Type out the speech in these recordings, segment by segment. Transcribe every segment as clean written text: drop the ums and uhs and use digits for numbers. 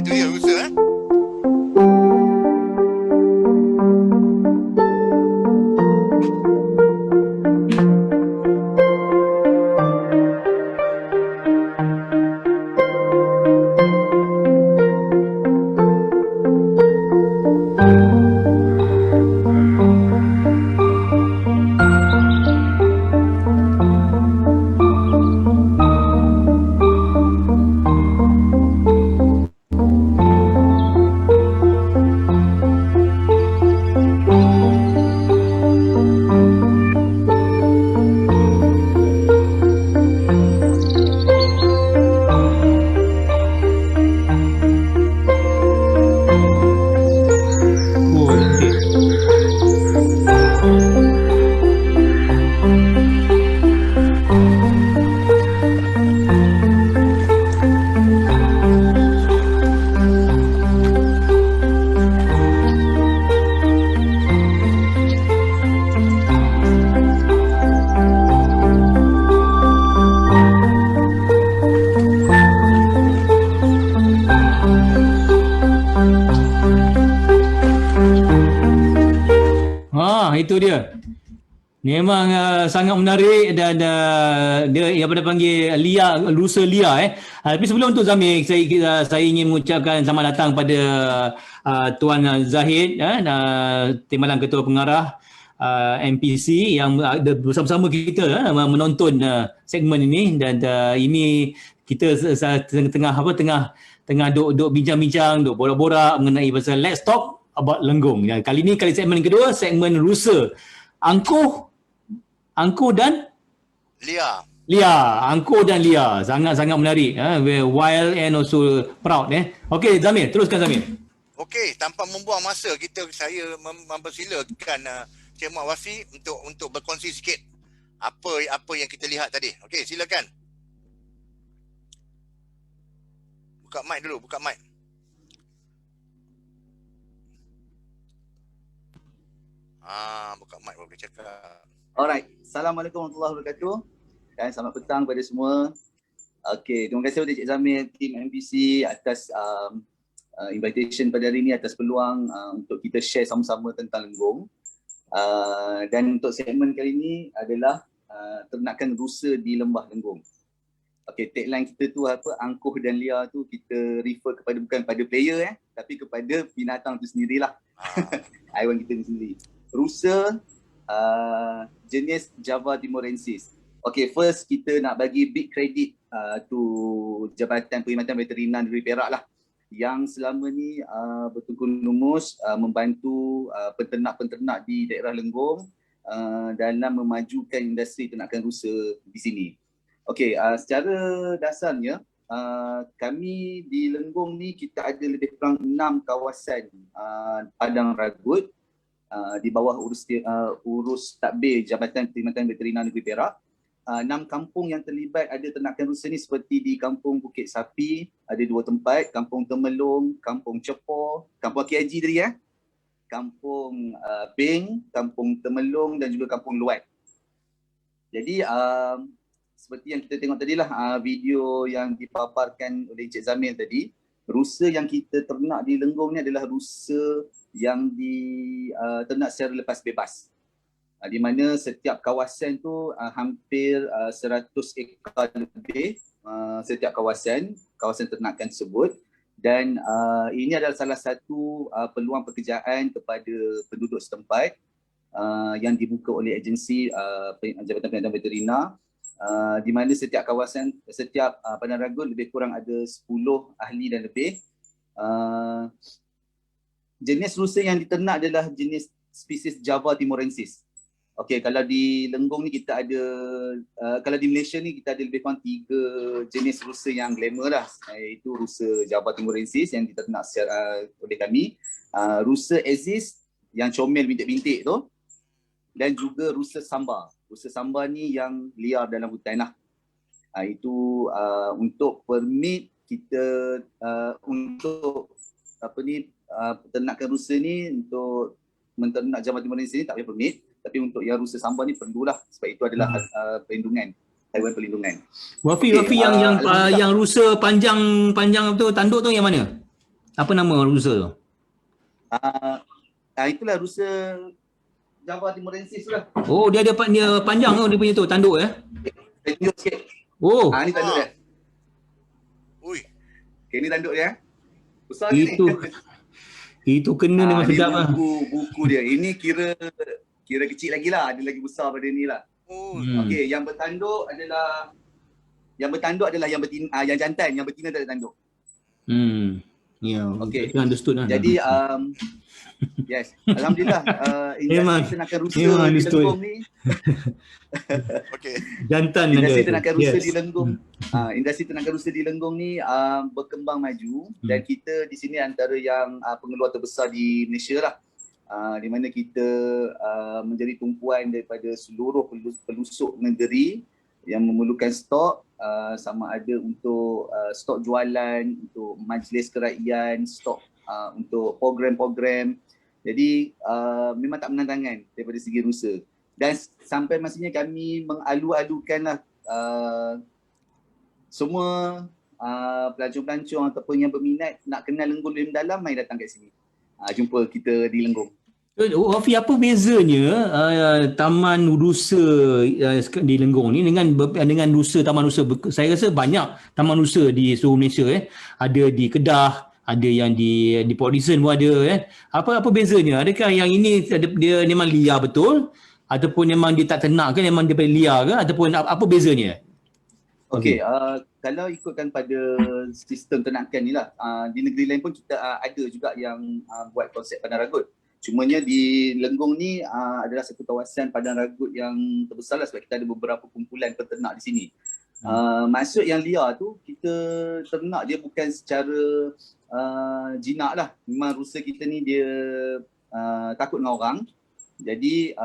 itu dia rusa Oh, cantik. Itu dia. Memang sangat menarik dan dia yang pada panggil Lia, rusa Lia tapi sebelum tu Zamir, saya ingin mengucapkan selamat datang pada Tuan Zahid, Timbalan Ketua Pengarah MPC yang ada bersama-sama kita menonton segmen ini dan ini kita tengah duk bincang-bincang, duk borak-borak mengenai pasal Let's Talk About Lenggong. Kali ni kali segmen kedua, segmen rusa. Angkuh dan Lia. Angkuh dan Lia. Sangat-sangat menarik. Wild and also proud. Okey, Zamir. Teruskan, Zamir. Okey, tanpa membuang masa, saya mempersilakan Cik Muhammad Wafi untuk berkongsi sikit apa yang kita lihat tadi. Okey, silakan. Buka mic dulu, buka mic. Buka mic baru boleh cakap. Alright, Assalamualaikum warahmatullahi wabarakatuh dan selamat petang kepada semua. Okey, terima kasih kepada Cik Zamir, tim MPC atas invitation pada hari ini, atas peluang untuk kita share sama-sama tentang lenggong. Dan untuk segmen kali ini adalah ternakan rusa di lembah lenggong. Okey, tagline kita tu apa? Angkuh dan Lia tu kita refer kepada bukan pada player tapi kepada binatang tu sendirilah. Haiwan kita ni sendiri. Rusa jenis Java timorensis. Okay, first kita nak bagi big credit to Jabatan Perkhidmatan Veterinar Negeri Perak lah, yang selama ni bertungkus lumus membantu peternak-peternak di daerah Lenggong dalam memajukan industri ternakan rusa di sini. Okay, secara dasarnya kami di Lenggong ni kita ada lebih kurang 6 kawasan padang ragut di bawah urus tadbir Jabatan Perkhidmatan Veterinar Negeri Perak. 6 kampung yang terlibat ada ternakan rusa ni seperti di Kampung Bukit Sapi, ada 2 tempat, Kampung Temelong, Kampung Cepor, Kampung Aki Haji tadi Kampung Beng, Kampung Temelong dan juga Kampung Luat. Jadi seperti yang kita tengok tadilah video yang dipaparkan oleh Encik Zamir tadi, rusa yang kita ternak di Lenggong ni adalah rusa yang diternak secara lepas bebas. Di mana setiap kawasan tu hampir 100 ekar lebih setiap kawasan ternakan tersebut, dan ini adalah salah satu peluang pekerjaan kepada penduduk setempat yang dibuka oleh agensi Jabatan Perkhidmatan Veterinar, di mana setiap kawasan, setiap padang ragut lebih kurang ada 10 ahli dan lebih. Jenis rusa yang diternak adalah jenis spesies Java timorensis. Okey, kalau di Lenggong ni kita ada, kalau di Malaysia ni kita ada lebih kurang 3 jenis rusa yang glamour lah, iaitu rusa Java timorensis yang diternak oleh kami, rusa Aziz yang comel bintik-bintik tu, dan juga rusa Samba. Rusa Samba ni yang liar dalam hutan lah. Itu untuk permit kita untuk ternakan rusa ni, untuk menternak Java timorensis ni tak payah permit. Tapi untuk yang rusa Samba ni perlulah, sebab itu adalah perlindungan, haiwan perlindungan. Wafi, yang rusa panjang tu tanduk tu yang mana? Apa nama rusa tu? Itulah rusa Java Timorensis tu lah. Oh, dia panjang tu dia punya tu tanduk ya. Tunjuk sikit. Oh, Ni tanduk dia. Ui. Okay, ni tanduk dia. Besar ni. Itu kena memang ni sedap lah. buku dia. Ini kira kecil lagi lah. Dia lagi besar pada ni lah. Oh. Okey, yang bertanduk adalah yang betina, yang jantan, yang betina tak ada tanduk. Ya, Okey. kita understood lah. Jadi yes, alhamdulillah industri tenaga rusa di Lenggong ni. Okey. Jantan Industri ada. tenaga rusa di Lenggong. Industri tenaga rusa di Lenggong ni berkembang maju dan kita di sini antara yang pengeluar terbesar di Malaysia lah. Di mana kita menjadi tumpuan daripada seluruh pelusuk negeri yang memerlukan stok, sama ada untuk stok jualan, untuk majlis kerajaan, stok untuk program-program. Jadi memang tak menantangkan daripada segi rusa. Dan sampai masanya kami mengalu-alukanlah semua pelancong-pelancong ataupun yang berminat nak kenal Lenggong lebih mendalam, mai datang kat sini. Jumpa kita di Lenggong. Wafi, apa bezanya taman rusa di Lenggong ni dengan rusa, taman rusa? Saya rasa banyak taman rusa di seluruh Malaysia. Ada di Kedah, ada yang di Port Dickson pun ada. Apa bezanya? Adakah yang ini dia memang liar betul ataupun memang dia tak ternak ke, memang dia liar ke, ataupun apa bezanya? Okey, kalau ikutkan pada sistem ternakan ni lah, di negeri lain pun kita ada juga yang buat konsep padang ragut. Cumanya di Lenggong ni adalah satu kawasan padang ragut yang terbesar lah sebab kita ada beberapa kumpulan peternak di sini. Maksud yang liar tu, kita ternak dia bukan secara jinak lah. Memang rusa kita ni dia takut dengan orang. Jadi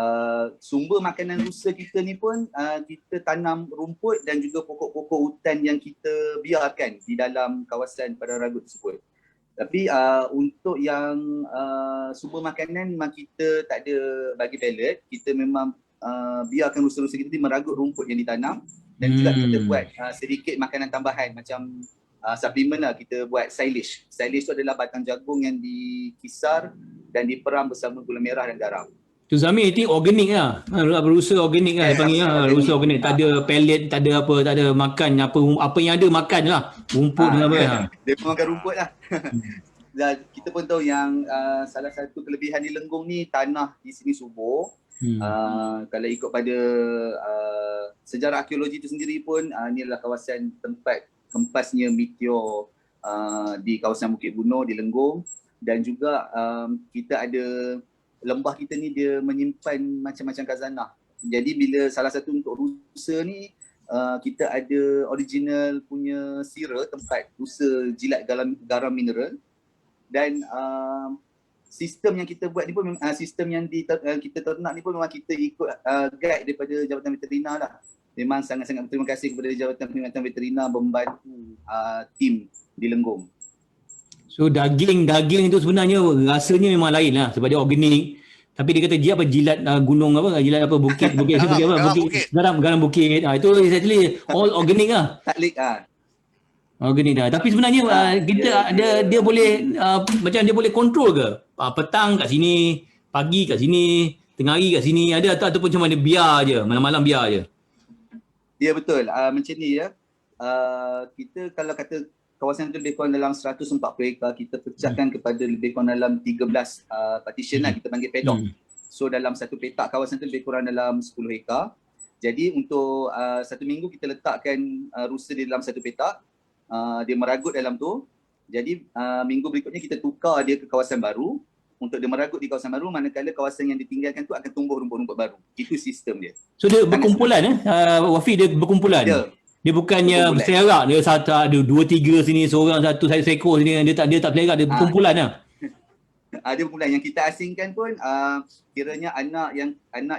sumber makanan rusa kita ni pun kita tanam rumput dan juga pokok-pokok hutan yang kita biarkan di dalam kawasan padang ragut tersebut. Tapi untuk yang sumber makanan memang kita tak ada bagi pellet. Kita memang biarkan rusa-rusa kita meragut rumput yang ditanam dan juga kita buat sedikit makanan tambahan macam suplemen lah. Kita buat silage. Silage tu adalah batang jagung yang dikisar dan diperam bersama gula merah dan garam. Tu Zamir, itu organik lah. Rusa organik lah dia panggil lah. Rusa organik. Tak ada pellet, tak ada apa, tak ada makan apa yang ada makan lah. Rumput dengan apa. Dia makan rumput lah. Dan kita pun tahu yang salah satu kelebihan di Lenggong ni, tanah di sini subur. Kalau ikut pada sejarah arkeologi itu sendiri pun, ini adalah kawasan tempat kempasnya meteor di kawasan Bukit Buno di Lenggong. Dan juga kita ada lembah kita ni dia menyimpan macam-macam khazanah. Jadi bila salah satu untuk rusa ni, kita ada original punya sira tempat rusa jilat garam mineral. Dan sistem yang kita buat ni pun sistem yang kita ternak ni pun memang kita ikut guide daripada Jabatan Veterina lah. Memang sangat-sangat berterima kasih kepada Jabatan Perkhidmatan Veterina membantu tim di Lenggong. So daging itu sebenarnya rasanya memang lain lah sebab dia organik. Tapi dia kata dia apa jilat gunung apa, jilat apa bukit garam bukit. Itu exactly all organic lah. Taklik Organik dah. Tapi sebenarnya kita dia boleh macam dia boleh kontrol ke? Petang kat sini, pagi kat sini, tengah hari kat sini ada ataupun macam mana biar je, malam-malam biar je. Ya betul. Macam ni ya. Kita kalau kata kawasan itu lebih kurang dalam 140 hektar, kita pecahkan kepada lebih kurang dalam 13 partition lah, kita panggil paddock. So dalam satu petak kawasan itu lebih kurang dalam 10 hektar. Jadi untuk satu minggu kita letakkan rusa di dalam satu petak, dia meragut dalam tu. Jadi minggu berikutnya kita tukar dia ke kawasan baru untuk dia meragut di kawasan baru, manakala kawasan yang ditinggalkan tu akan tumbuh rumput-rumput baru. Itu sistem dia. So dia berkumpulan Wafi, dia berkumpulan. Dia bukannya berserak, dia ada 2-3 sini, seorang satu seekor sini, dia tak berserak, dia berkumpulan lah. Dia berkumpulan. Yang kita asingkan pun kiranya anak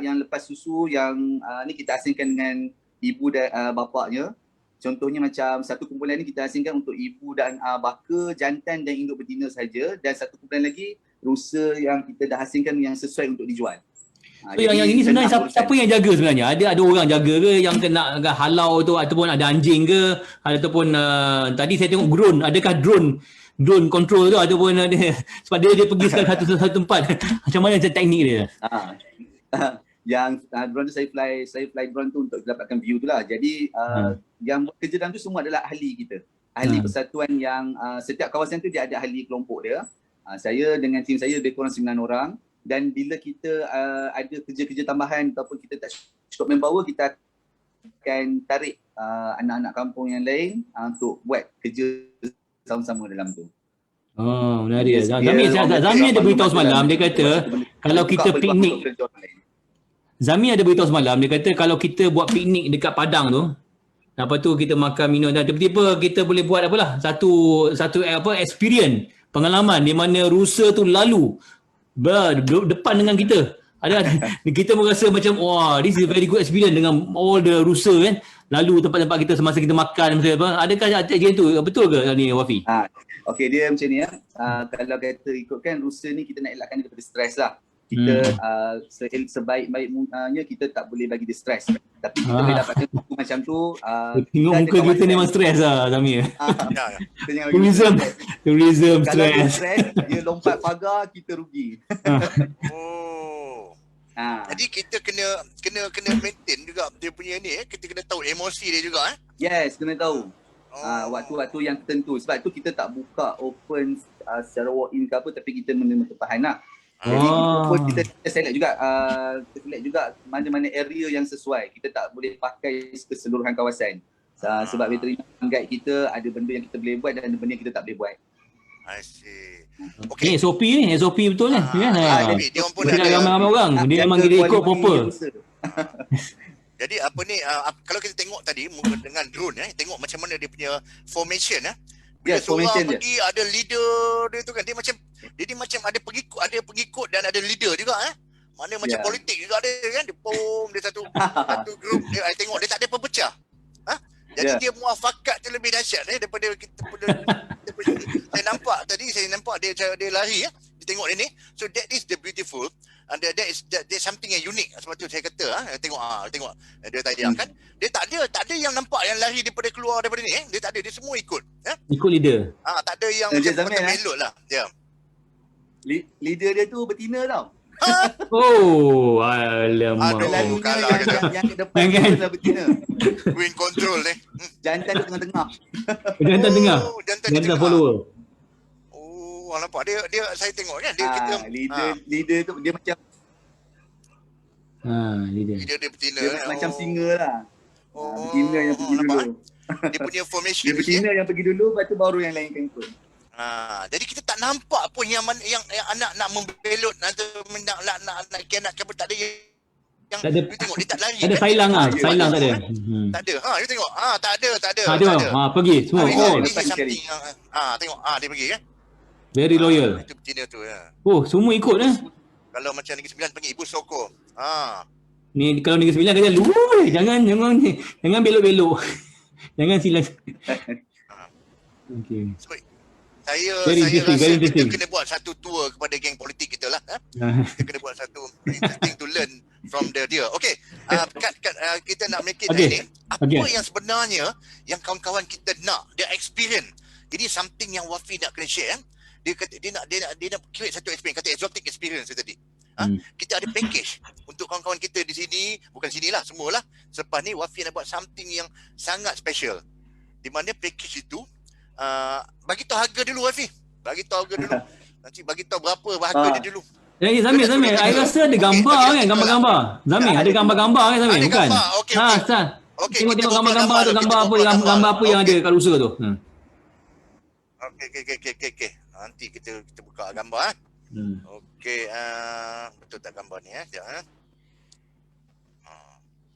yang lepas susu yang ni kita asingkan dengan ibu dan bapaknya. Contohnya macam satu kumpulan ni kita asingkan untuk ibu dan baka, jantan dan induk betina saja, dan satu kumpulan lagi rusa yang kita dah asingkan yang sesuai untuk dijual. So yang ini sebenarnya siapa yang jaga sebenarnya? Ada orang jaga ke yang kena halau tu, ataupun ada anjing ke, ataupun tadi saya tengok drone. Adakah drone drone control tu ataupun dia sebab dia pergi satu tempat. Macam mana teknik dia? Yang drone tu saya fly drone tu untuk dapatkan view tu lah. Jadi yang buat kerja dalam tu semua adalah ahli kita. Ahli persatuan yang setiap kawasan tu dia ada ahli kelompok dia. Saya dengan tim saya lebih kurang 9 orang, dan bila kita ada kerja-kerja tambahan ataupun kita tak cukup manpower, kita akan tarik anak-anak kampung yang lain untuk buat kerja sama-sama dalam tu. Oh, menarik. Zami ada beritahu semalam, dia kata kalau kita piknik, Zami ada beritahu semalam, dia kata kalau kita buat piknik dekat padang tu, lepas tu kita makan minum dan tiba-tiba kita boleh buat apalah satu experience, pengalaman di mana rusa tu lalu depan dengan kita. Kita merasa macam wah, this is a very good experience dengan all the rusa kan, lalu tempat-tempat kita semasa kita makan masa apa. Adakah macam tu betul ke ni Wafi? Okey, dia macam ni ya. Kalau kata ikutkan rusa ni kita nak elakkan dia daripada stres lah. Kita sebaik-baiknya kita tak boleh bagi dia stres. Tapi kita boleh dapatkan buku macam tu. Tengok muka kita ni memang stres lah Zami. Tourism Kalau dia stres. stres, dia lompat pagar, kita rugi. Jadi kita kena maintain juga dia punya ni, kita kena tahu emosi dia juga Yes, kena tahu. Waktu-waktu yang tertentu. Sebab tu kita tak buka open secara walk-in ke apa, tapi kita menerima tempahan lah. Jadi kita select juga mana-mana area yang sesuai. Kita tak boleh pakai keseluruhan kawasan. Sebab veteran guide kita ada benda yang kita boleh buat dan ada benda yang kita tak boleh buat. I see. Okay. Ni SOP betul kan? Dia orang pun ada ramai-ramai orang. Dia memang kita ikut proper. Jadi apa ni, kalau kita tengok tadi dengan drone tengok macam mana dia punya formation bila seorang pergi ada leader dia tu kan, dia macam ada pengikut dan ada leader juga mana macam politik juga ada kan, dia satu grup dia, I tengok dia tak ada pemecah. Jadi dia muafakat tu lebih dahsyat daripada kita saya nampak dia lari dia tengok dia ni. So that is the beautiful, and that's something yang unik. Sebab tu saya kata tengok dia tayang kan, dia tak ada yang nampak yang lari daripada keluar daripada ni dia tak ada, dia semua ikut ikut leader. Tak ada yang macam melot lah dia. Leader dia tu betina tau. Oh, alamak. Yang ke depan tu adalah betina. Win control ni. Jantan tu tengah-tengah. Jantan follower. Oh, nampak dia saya tengok kan dia leader tu dia macam leader dia betina. Dia macam singa lah. Betina yang pergi dulu. Dia punya formation dia betina yang pergi dulu, lepas tu baru yang lain akan ikut. Jadi kita tak nampak pun yang anak nak membelot atau nak kianat ke apa, tak ada yang tak ada, you tengok dia tak lari. Tak ada sailang sailang tak ada. Tak ada. You tengok. Tak ada. Pergi semua. Something tengok dia pergi kan. Very loyal. Itu betina tu Oh, semua ikut Kalau macam Negeri Sembilan panggil Ibu Soko. Ni kalau Negeri Sembilan kata, jangan belok-belok. Jangan silang. Okey. Saya rasa kita kena buat satu tour kepada geng politik kita lah. Kita kena buat satu interesting to learn from dia. Okay, kita nak make it ni. Apa yang sebenarnya yang kawan-kawan kita nak, dia experience. Ini something yang Wafi nak kena share. Dia kata dia nak create satu experience, kata exotic experience tadi. Kita ada package untuk kawan-kawan kita di sini, bukan sinilah, semualah. Selepas ni Wafi nak buat something yang sangat special. Di mana package itu bagi tahu harga dulu Wafi. Nanti bagi tahu berapa harga dia dulu. Jadi Zamir, I rasa ada gambar kan, gambar-gambar. Zamir, ada gambar-gambar kan Zamir, bukan? Okey. Tengok gambar-gambar tu, gambar apa yang ada kat Lusa tu. Okey. Nanti kita buka gambar Okey, betul tak gambar ni sekejap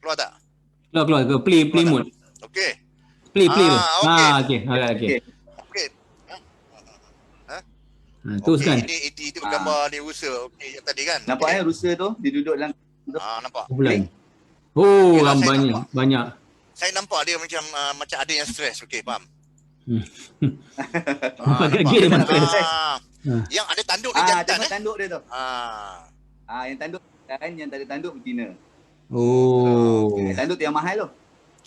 Keluar tak? Keluar ke play mode. Okey. Play. Okey. Okey. Teruskan. Itu gambar ni rusa. Okey, yang tadi kan. Nampak rusa tu dia duduk dalam nampak. Oh, banyak. Saya nampak dia macam ada yang stres. Okey, faham. Nampak dia memang stres. Yang ada tanduk dia jantan tanduk dia tu. Yang tanduk kan, yang tak ada tanduk betina. Tanduk tu yang mahal tu.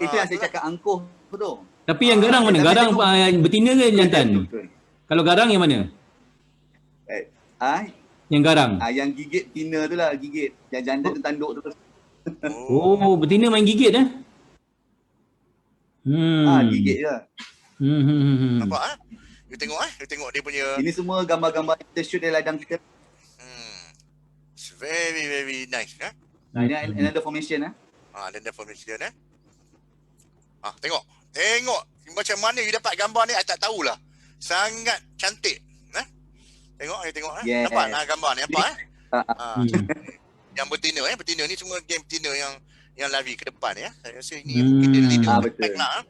Itu yang saya cakap angkuh tu. Tapi yang garang mana? Garang betina ke jantan? Kalau garang yang mana? Yang garang. Yang gigit betina tu lah, gigit. Yang janda tu tanduk terus. Oh, betina main gigit Gigit je. Nampak You tengok dia punya. Ini semua gambar-gambar kita shoot dari ladang kita. It's very very nice Ini another formation Another formation tengok macam mana you dapat gambar ni, I tak tahulah. Sangat cantik. Tengok Yes. nampak gambar ni nampak yang betina ni semua game betina yang lari ke depan saya rasa ini mungkin dia leader betul. lah.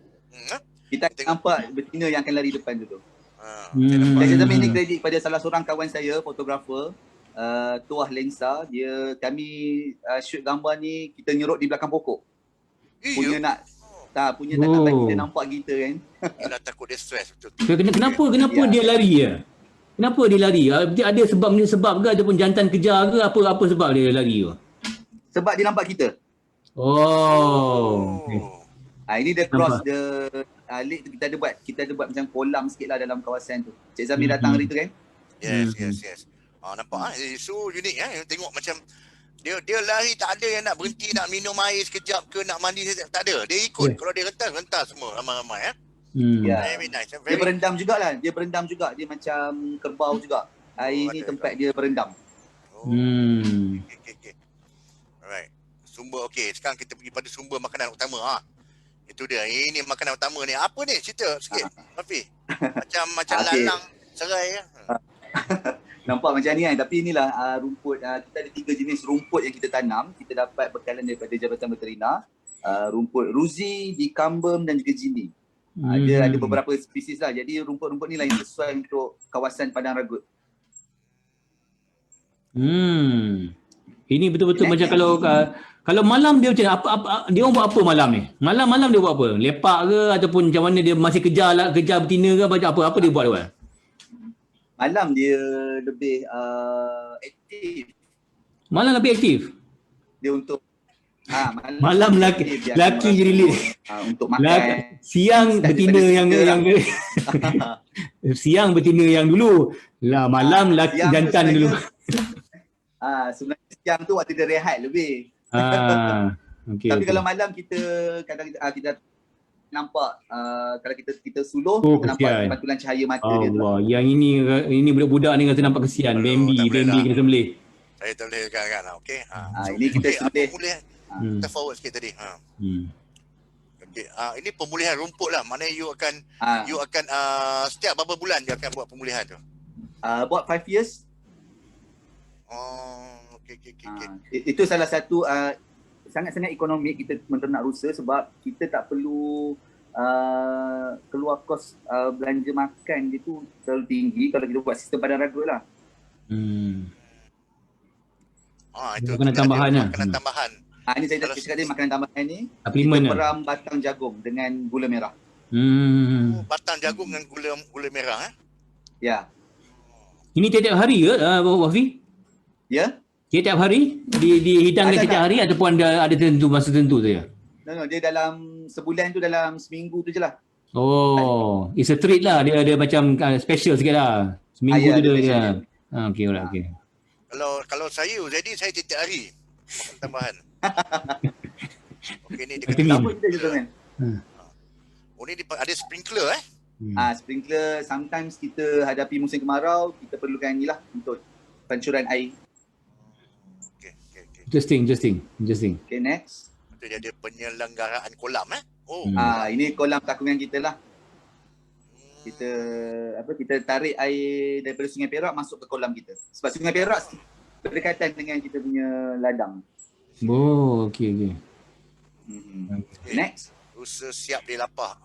Kita nampak betina yang akan lari depan tu. Saya Saya ni kredit pada salah seorang kawan saya, fotografer, Tuah Lensa. Kami shoot gambar ni, kita nyerut di belakang pokok. Punya nak bagi kita nampak kita kan. Yelah, takut dia stress betul. Kenapa dia lari Kenapa dia lari? Ada sebab ke ataupun jantan kejar ke, apa sebab dia lari tu? Sebab dia nampak kita. Ini dia cross lake tu, kita ada buat macam kolam sikit lah dalam kawasan tu. Cik Zamir datang hari tu kan? Yes. Nampak so unik tengok macam dia lari, tak ada yang nak berhenti nak minum air sekejap ke nak mandi, tak ada. Dia ikut. Kalau dia rentas semua ramai-ramai Very nice. Dia berendam jugalah. Dia macam kerbau juga. Air ni tempat dia berendam. Okay. Alright. Sumber sekarang kita pergi pada sumber makanan utama Itu dia. Ini makanan utama ni. Apa ni? Cerita sikit. Rafi. Macam lalang serai Nampak macam ni kan. Tapi inilah rumput. Kita ada 3 jenis rumput yang kita tanam. Kita dapat bekalan daripada Jabatan Veterina. Rumput ruzi, dikambum dan juga jini. Ada beberapa spesies lah. Jadi rumput-rumput ni lah yang sesuai untuk kawasan Padang Ragut. Ini betul-betul macam kalau malam dia macam dia orang buat apa malam ni? Malam dia buat apa? Lepak ke ataupun macam mana dia masih kejar betina ke apa dia buat dia? Malam dia lebih aktif. Malam lebih aktif. Dia untuk malam laki jadi lead. Untuk makan. Siang betina yang siang betina yang dulu. Malam laki jantan dulu. Sebenarnya siang tu waktu dia rehat lebih. Tapi kalau malam kita kita nampak kalau kita suluh kita nampak pantulan cahaya mata dia tu. Yang ini budak-budak ni kata nampak kesian. Bambi kena sembelih. Saya tak boleh kan. Okey. Ini kita sembelih. Kita forward sikit tadi. Okey. Ini pemulihan rumput lah. Mana you akan setiap berapa bulan dia akan buat pemulihan tu? Buat 5 years. Okey. Itu salah satu sangat-sangat ekonomik kita menternak rusa sebab kita tak perlu keluar kos belanja makan dia tu terlalu tinggi kalau kita buat sistem Padang Ragut lah. Itu makanan tambahan lah. Makanan tambahan. Ini saya dah cakap tadi, makanan tambahan ni Suplemen kita peram batang jagung dengan gula merah. Batang jagung dengan gula merah Ya. Ini tiap-tiap hari ke Wafi? Ya. Tiap hari dihidangkan tiap hari ataupun ada masa tertentu saja? No, dia dalam sebulan tu, dalam seminggu tu je lah. It's a treat lah. Dia ada macam special sikit lah. Seminggu tu dia. Okey, okey. Kalau saya jadi saya tiap hari makan tambahan. Okey, ni dia apa kita je kan. Ni ada sprinkler Sprinkler, sometimes kita hadapi musim kemarau, kita perlukan ni lah untuk pancuran air. Okay. Interesting. Okay, next. Dia ada penyelenggaraan kolam ini kolam takungan kita lah. Kita tarik air daripada Sungai Perak masuk ke kolam kita. Sebab Sungai Perak berdekatan dengan kita punya ladang. Okey. Next. Rusa siap dilapah.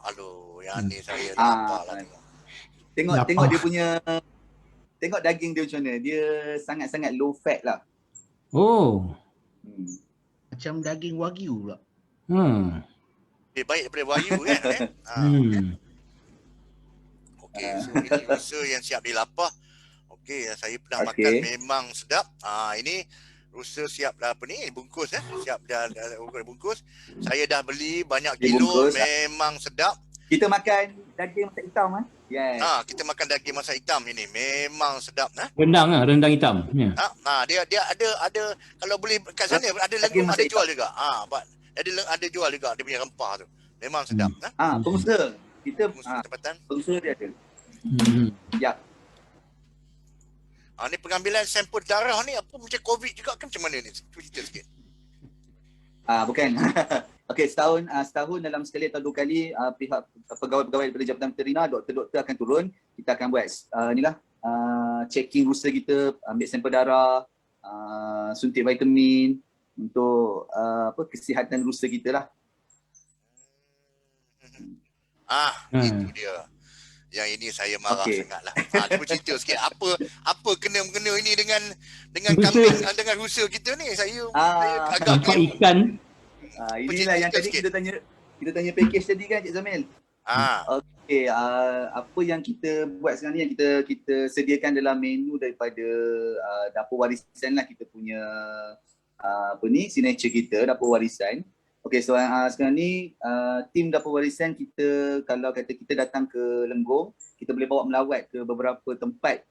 Yang ni saya lapar lah tengok dia punya, tengok daging dia macam mana. Dia sangat-sangat low fat lah. Macam daging wagyu pula. Baik daripada wagyu kan. Okey, so ini rusa yang siap dilapah. Okey, saya pernah makan, memang sedap. Ini rusa siap dah bungkus siap dah bungkus. Saya dah beli banyak kilo, memang sedap. Kita makan daging masak hitam Yes. Kita makan daging masak hitam ini memang sedap Rendang hitam. Ya. Dia ada kalau boleh kat sana ada Daging lenggong masak ada jual juga. Ada jual juga dia punya rempah tu. Memang sedap. Pengusaha. Kita tempatan. pengusaha dia ada. Ya. Ni pengambilan sampel darah ni apa macam COVID juga kan, macam mana ni? Cuba cerita sikit. Bukan. Okey, setahun dalam sekali atau 2 kali pihak pegawai-pegawai daripada Jabatan Veterina, doktor-doktor akan turun. Kita akan buat checking rusa kita, ambil sampel darah, suntik vitamin untuk kesihatan rusa kita lah. Itu dia. Yang ini saya marah sangatlah. Cuba cerita sikit apa kena-mengena ini dengan kambing, dengan rusa kita ni. Saya agak nampak ikan. Inilah yang tadi kita tanya package tadi kan Cik Zamil. Okey, apa yang kita buat sekarang ni, yang kita sediakan dalam menu daripada dapur warisan lah, kita punya signature kita, dapur warisan. Okey, so sekarang ni tim dapur warisan kita, kalau kata kita datang ke Lenggong, kita boleh bawa melawat ke beberapa tempat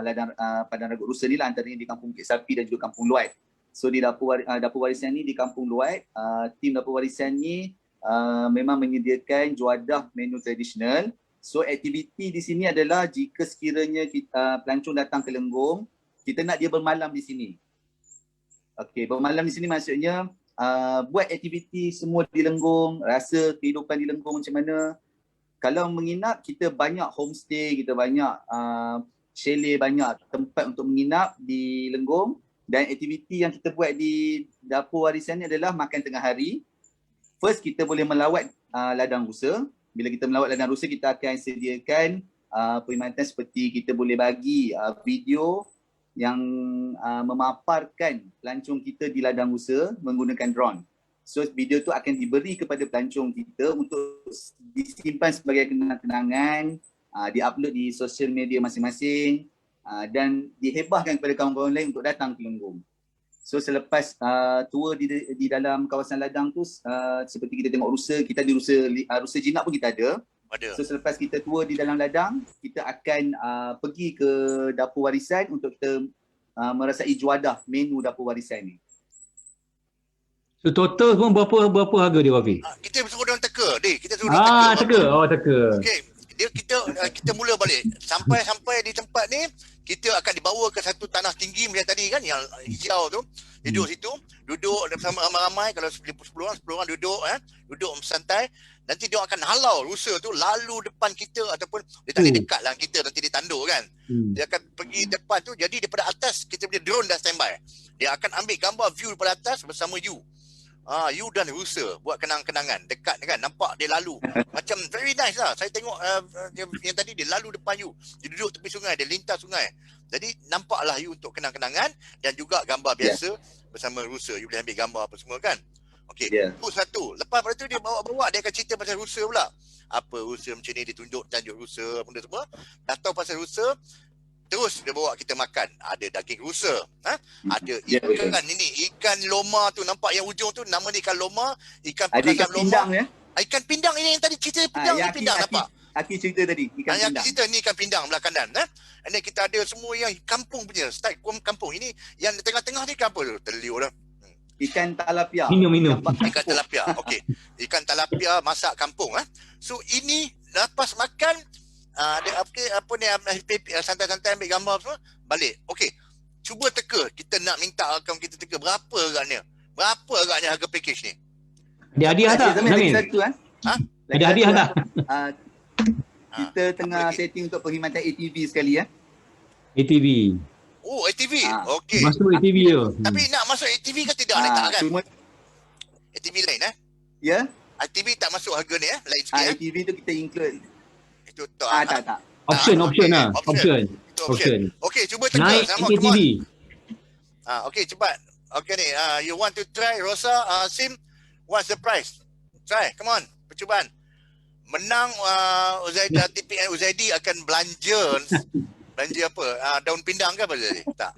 ladang padang ragut rusa ni lah, antaranya di Kampung Bukit Sapi dan juga Kampung Luat. So di dapur warisan ni di Kampung Luat, tim dapur warisan ni memang menyediakan juadah menu tradisional. So aktiviti di sini adalah jika sekiranya pelancong datang ke Lenggong, kita nak dia bermalam di sini. Okey, bermalam di sini maksudnya buat aktiviti semua di Lenggong, rasa kehidupan di Lenggong macam mana. Kalau menginap, kita banyak homestay, kita banyak chalet, banyak tempat untuk menginap di Lenggong. Dan aktiviti yang kita buat di dapur warisan ni adalah makan tengah hari. First, kita boleh melawat ladang rusa. Bila kita melawat ladang rusa, kita akan sediakan perkhidmatan seperti kita boleh bagi video yang memaparkan pelancong kita di ladang rusa menggunakan drone. So video tu akan diberi kepada pelancong kita untuk disimpan sebagai kenang-kenangan, diupload di sosial media masing-masing, dan dihebahkan kepada kawan-kawan lain untuk datang ke Lenggong. So selepas tour di dalam kawasan ladang tu, seperti kita tengok rusa, kita ada rusa jinak pun kita ada. So selepas kita tour di dalam ladang, kita akan pergi ke dapur warisan untuk kita merasai juadah menu dapur warisan ni. So total pun berapa harga dia, Wafi? Kita suruh orang teka, kita suruh orang teka. Teka. Okey, kita mula balik. Sampai di tempat ni, kita akan dibawa ke satu tanah tinggi macam tadi kan, yang hijau tu. Duduk bersama ramai-ramai, kalau 10 orang duduk santai. Nanti dia akan halau rusa tu lalu depan kita, ataupun dia tak boleh dekat lah kita, nanti dia tanduk kan. Dia akan pergi depan tu, jadi daripada atas kita punya drone dah standby. Dia akan ambil gambar view daripada atas bersama you. You dan rusa buat kenang-kenangan dekat kan, nampak dia lalu. Macam very nice lah. Saya tengok yang tadi dia lalu depan you. Dia duduk tepi sungai, dia lintas sungai. Jadi nampaklah you untuk kenang-kenangan, dan juga gambar biasa bersama rusa. You boleh ambil gambar apa semua kan. Okey, itu satu. Lepas pada tu dia bawa-bawa, dia akan cerita pasal rusa pula. Apa rusa macam ni, dia tunjuk rusa benda semua. Dah tahu pasal rusa, terus dia bawa kita makan. Ada daging rusa, ada ikan ini, ikan loma tu, nampak yang ujung tu, nama ni ikan loma, ikan ikan loma. Pindang ya. Ikan pindang ini yang tadi cerita pindang, ni pindang nampak. Aki cerita tadi, ikan pindang. Aki cerita ni ikan pindang belah kanan. And then kita ada semua yang kampung punya, style kampung. Ini yang tengah-tengah ni ikan apa tu? Terliur dah. Ikan talapia. Minum. Ikan talapia. Okey. Ikan talapia masak kampung. So ini lepas makan, santai-santai ambil gambar semua, balik. Okey. Cuba teka, kita nak minta akaun kita teka berapa agaknya? Berapa agaknya harga package ni? Ada hadiah tak? Ada hadiah tak? Kita tengah setting untuk perkhidmatan ATV sekali ATV. Oh, ATV. Okey. Masuk ATV tu. Tapi nak masuk ATV kan tidak letak kan? ATV lain Ya. ATV tak masuk harga ni lain sikit. ATV tu kita include. Itu tak. Tak. Option. Okey, cuba teka naik sama ATV. Okey, cepat. Okey ni, you want to try Rosa, Sim, what's the price? Try, come on, percubaan. Menang TPN Uzaidi akan belanja apa? Daun pindang ke apa tadi? Tak.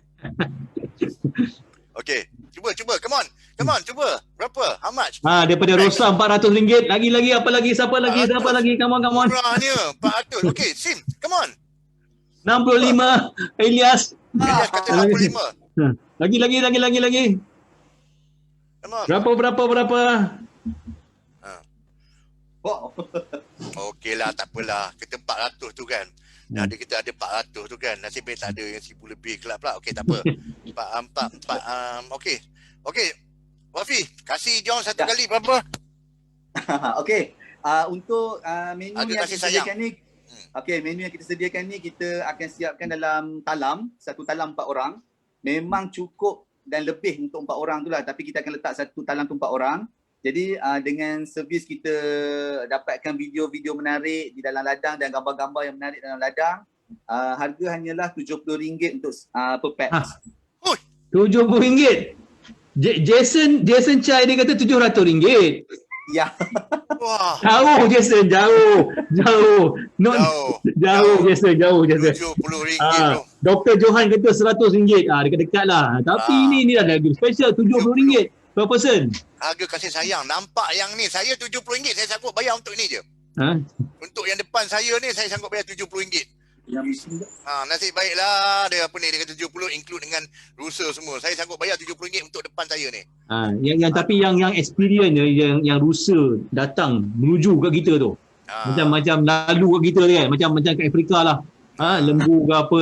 Okey, cuba, come on. Come on, cuba. Berapa? How much? Daripada Rosa RM400. Lagi apa lagi? Siapa lagi? Come on. Murahnya 400. Okay, Sim. Come on. 65. Ilyas. Elias kata 65. Lagi. Come on. Berapa? Wow. Okey lah, tak apalah. Kita 400 tu kan. Kita ada 400 tu kan. Nasib baik tak ada yang 1000 lebih kelab pula. Okey, tak apa. 4 okey. Wafi, kasih John satu kali berapa? Okey. Untuk menu Agak yang kasih kita sediakan ni, menu yang kita sediakan ni kita akan siapkan dalam talam, satu talam 4 orang. Memang cukup dan lebih untuk 4 orang tu lah, tapi kita akan letak satu talam tu 4 orang. Jadi dengan servis kita dapatkan video-video menarik di dalam ladang dan gambar-gambar yang menarik dalam ladang. Harga hanyalah RM70 untuk per pax. RM70. Jason Chai dia kata RM700. Ya. Wah. Jauh Jason, jauh. Jauh Jason. RM70 tu. Dr. Johan kata RM100. Dekat-dekat lah. Tapi ini dah lagi special RM70 per person. Harga kasih sayang. Nampak yang ni saya RM70 saya sanggup bayar untuk ni je. Untuk yang depan saya ni saya sanggup bayar RM70. Nasib baiklah dia kata 70 include dengan rusa semua. Saya sanggup bayar RM70 untuk depan saya ni. Tapi yang experience yang rusa datang menuju kat kita tu. Macam lalu kat kita kan, macam kat Afrika lah. Lembu ke apa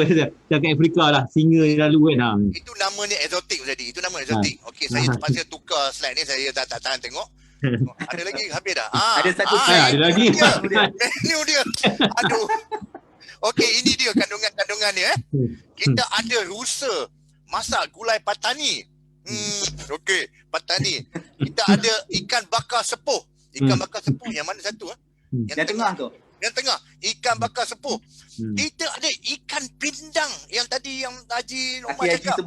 kat Afrika lah, singa lalu kan. Itu namanya exotic jadi. Itu nama exotic. Okey, saya terpaksa tukar slide ni, saya tak tahan tengok. Ada lagi habis dah. Ada satu ada lagi. Menu dia. Aduh. Okey, ini dia kandungan dia. Kita ada rusa masak gulai patani. Okey, patani. Kita ada ikan bakar sepuh. Ikan bakar sepuh yang mana satu? Yang tengah tu. Yang tengah, ikan bakar sepuh. Kita ada ikan pindang yang tadi yang Haji Umar cakap.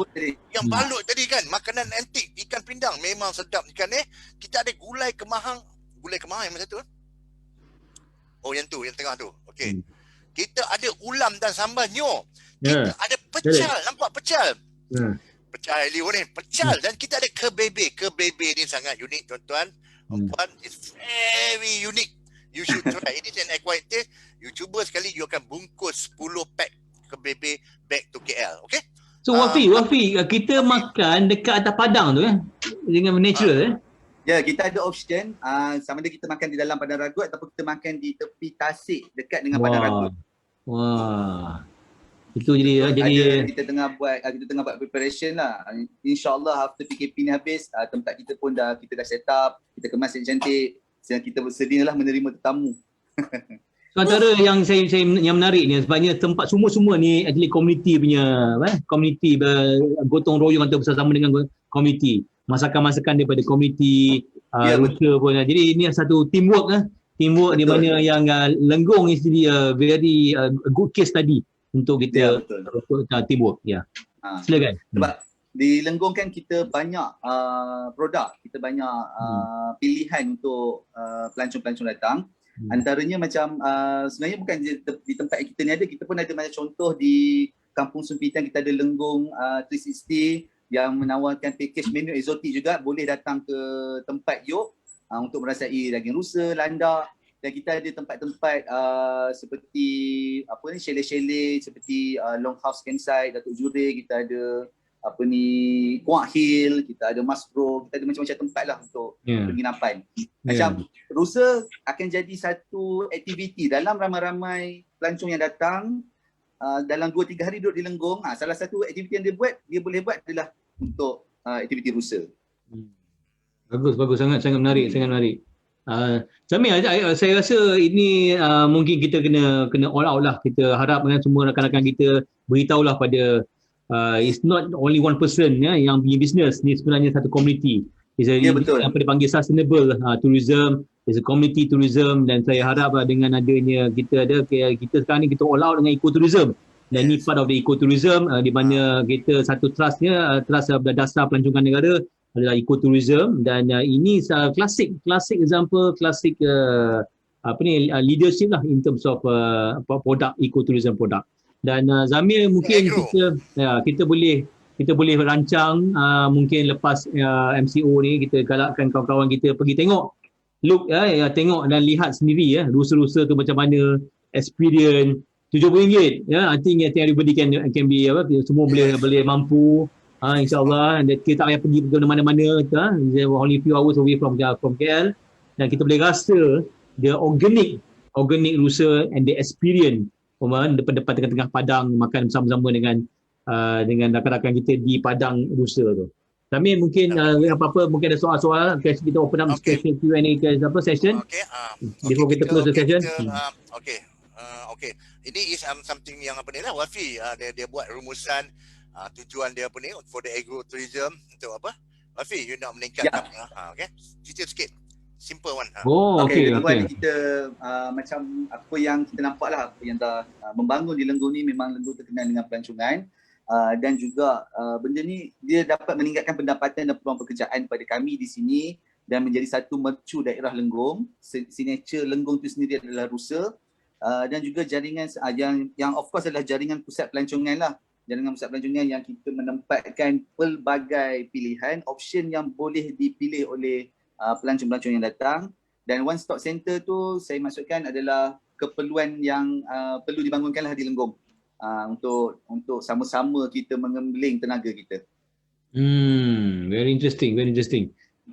Yang balut tadi kan, makanan antik, ikan pindang. Memang sedap ikan ni. Kita ada gulai kemahang. Gulai kemahang yang mana satu? Oh, yang tu, yang tengah tu. Okey. Kita ada ulam dan sambal nyo. Kita ada pecal. Nampak pecal? Pecal Elio ni. Pecal. Dan kita ada kebebe. Kebebe ni sangat unik tuan-tuan. Puan, it's very unique. You should try. It is an acquired taste. You cuba sekali, you akan bungkus 10 pack kebebe back to KL. Okay? So Wafi, kita makan dekat atas padang tu dengan natural Ya, kita ada option sama ada kita makan di dalam Padang Ragut ataupun kita makan di tepi tasik dekat dengan Padang Ragut. Wah. Itu jadi kita tengah buat preparation lah. InsyaAllah after PKP ni habis, tempat kita pun kita dah set up, kita kemas cantik. Kita bersedialah menerima tetamu. So antara yang saya yang menarik ni sebabnya tempat semua ni actually community punya community gotong royong atau bersama dengan community. Masakan-masakan daripada community rusa pun. Jadi ini satu teamwork teamwork di mana yang Lenggong is very good case study untuk kita untuk teamwork. Silakan. Sebab di Lenggong kan kita banyak produk, kita banyak pilihan untuk pelancong-pelancong datang. Antaranya macam sebenarnya bukan di tempat yang kita ni ada, kita pun ada macam contoh di Kampung Sumpitan kita ada Lenggong 360 yang menawarkan package menu eksotik juga, boleh datang ke tempat Yok untuk merasai daging rusa, landak, dan kita ada tempat-tempat seperti chalet-chalet seperti Longhouse Campsite, Datuk Jure, kita ada Kuak Hill, kita ada Masbro, kita ada macam-macam tempat lah untuk penginapan. Macam rusa akan jadi satu aktiviti dalam ramai-ramai pelancong yang datang dalam 2-3 hari duduk di Lenggong. Salah satu aktiviti yang dia boleh buat adalah untuk aktiviti rusa. Bagus, sangat menarik, Jamil, saya rasa ini mungkin kita kena all out lah. Kita harap semua rakan-rakan kita beritahulah pada it's not only one person yang punya business ni, sebenarnya satu community. Betul. Apa dipanggil sustainable tourism, is a community tourism, dan saya harap dengan adanya kita sekarang ni kita all out dengan ecotourism. Dan ni part of the ecotourism di mana kita satu trust berdasar pelancongan negara adalah ecotourism, dan ini klasik example, klasik leadership lah in terms of product ecotourism product. Dan Zamir mungkin kita boleh kita boleh rancang mungkin lepas MCO ni kita galakkan kawan-kawan kita pergi tengok tengok dan lihat sendiri rusa-rusa tu macam mana, experience RM70 I think everybody can be semua boleh mampu insyaAllah, dan kita tak payah pergi ke mana-mana only few hours away from KL, dan kita boleh rasa the organic rusa and the experience depan-depan tengah-tengah padang makan bersama-sama dengan rakan-rakan kita di padang rusa tu. Kami mungkin apa-apa mungkin ada soal-soal, kita open up special Q&A session. Before kita close the session. Okay. Ini is something yang apa ni lah Wafi dia buat rumusan tujuan dia apa ni for the agrotourism untuk apa? Wafi, you nak meningkatkan okay. Cerita sikit. Simple one. Okay. Kita macam apa yang kita nampak lah, apa yang dah membangun di Lenggong ni, memang Lenggong terkenal dengan pelancongan. Dan juga benda ni dia dapat meningkatkan pendapatan dan peluang pekerjaan pada kami di sini dan menjadi satu mercu daerah Lenggong. Signature Lenggong tu sendiri adalah rusa, dan juga jaringan yang of course adalah jaringan pusat pelancongan lah. Jaringan pusat pelancongan yang kita menempatkan pelbagai pilihan, option yang boleh dipilih oleh pelancong-pelancong yang datang. Dan one stop center tu saya maksudkan adalah keperluan yang perlu dibangunkanlah di Lenggong. Untuk sama-sama kita mengembeling tenaga kita. Very interesting.